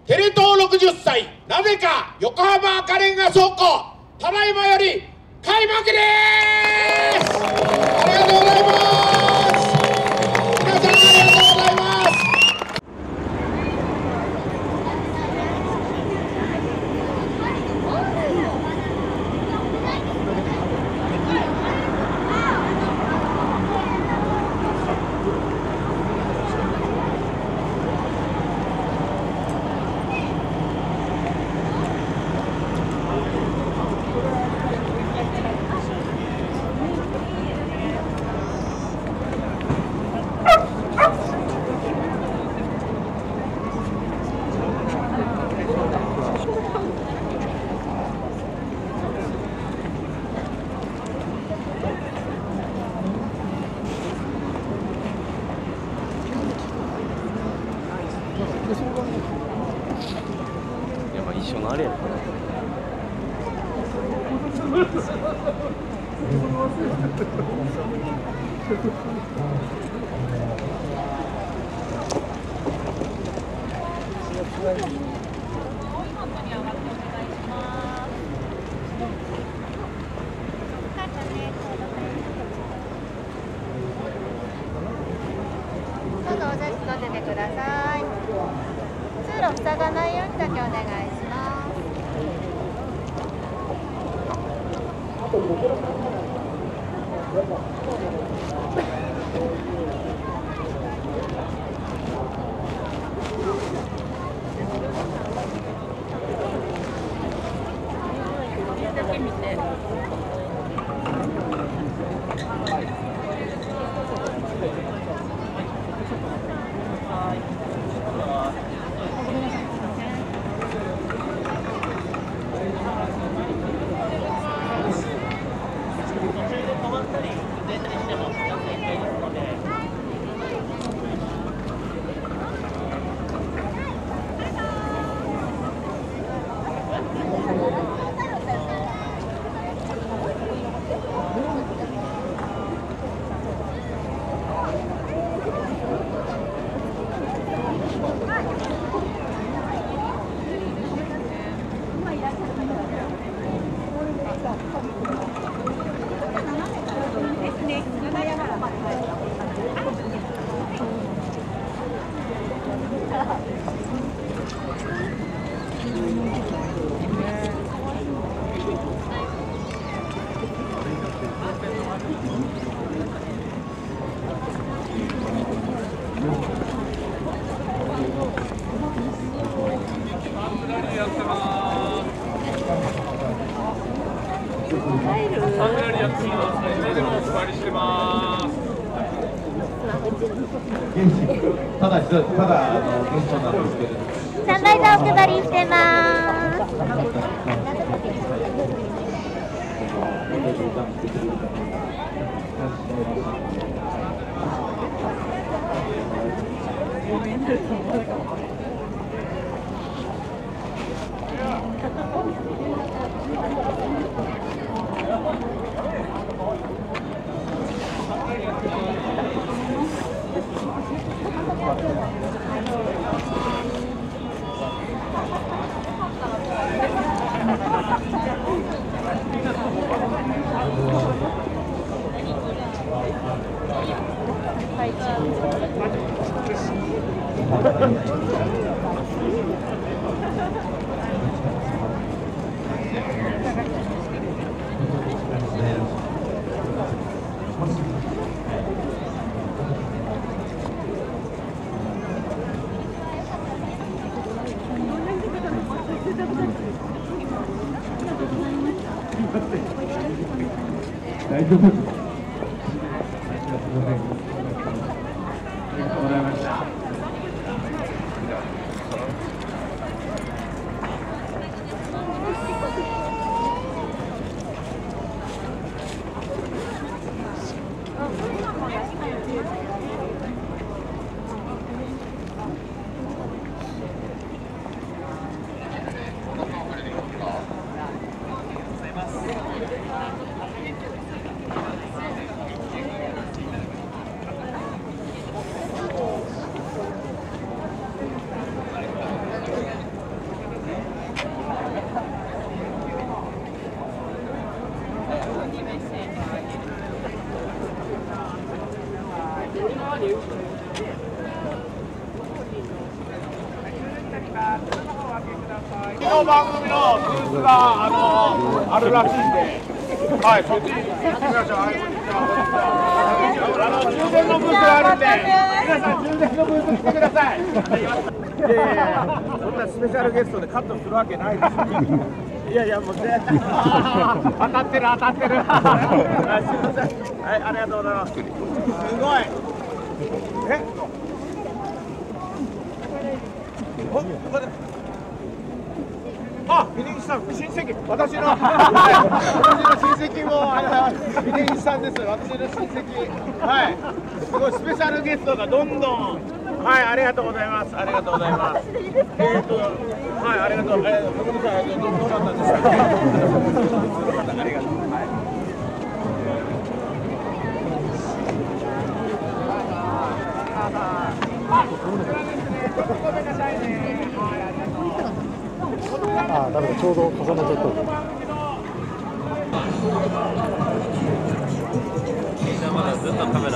テレ東60歳なぜか横浜赤レンガ倉庫ただいまより開幕です。ありがとうございます。皆さんありがとうございます。やっぱ一緒のあれやからどうぞお座敷乗せてください。通路塞がないようにだけお願いします。だけ見て。ただ現状なんですけれども、サンライザーお配りしてます。大丈夫です。もらいました。の番組のブースがあるらしいんで、はい、そっち行ってみましょう。はい、こんにちは。充電のブースがあるんで、皆さん充電のブース来てください。そんなスペシャルゲストでカットするわけないです。いやいや、もうね、当たってる当たってる。すみません。はい、ありがとうございます。すごい。あ、峯岸さん、親戚、私の親戚も峯岸さんです。私の親戚、はい、すごいスペシャルゲストがどんどん、はい、ありがとうございます。ありがとうございます。はい、ありがとう。ごめんなさい、どうだったんですか。ありがとう。ごめんなさいね。ああ、ダメだ、ちょうど重ねちゃった。まだずっとカメラ。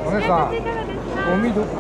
お姉さん、ゴミどっか。